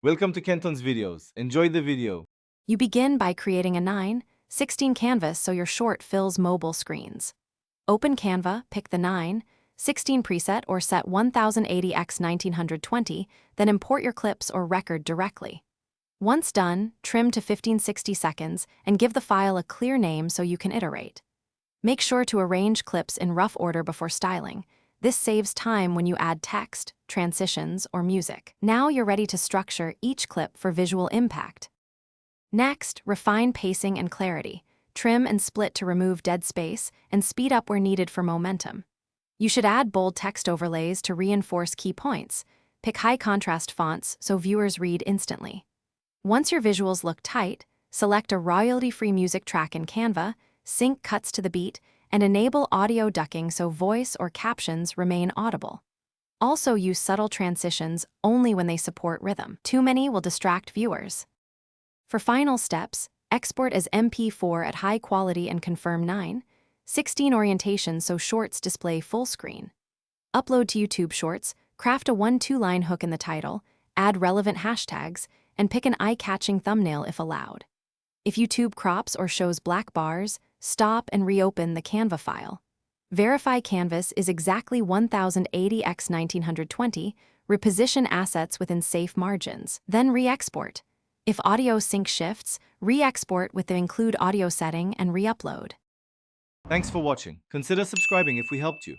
Welcome to Kenton's videos. Enjoy the video. You begin by creating a 9:16 canvas so your short fills mobile screens. Open Canva, pick the 9:16 preset or set 1080x1920, then import your clips or record directly. Once done, trim to 15-60 seconds and give the file a clear name so you can iterate. Make sure to arrange clips in rough order before styling. This saves time when you add text, transitions, or music. Now you're ready to structure each clip for visual impact. Next, refine pacing and clarity. Trim and split to remove dead space and speed up where needed for momentum. You should add bold text overlays to reinforce key points. Pick high-contrast fonts so viewers read instantly. Once your visuals look tight, select a royalty-free music track in Canva, sync cuts to the beat, and enable audio ducking so voice or captions remain audible. Also use subtle transitions only when they support rhythm. Too many will distract viewers. For final steps, export as MP4 at high quality and confirm 9:16 orientation so shorts display full screen. Upload to YouTube Shorts, craft a 1-2-line hook in the title, add relevant hashtags, and pick an eye-catching thumbnail if allowed. If YouTube crops or shows black bars, stop and reopen the Canva file. Verify canvas is exactly 1080x1920, reposition assets within safe margins, then re-export. If audio sync shifts, re-export with the include audio setting and re-upload. Thanks for watching. Consider subscribing if we helped you.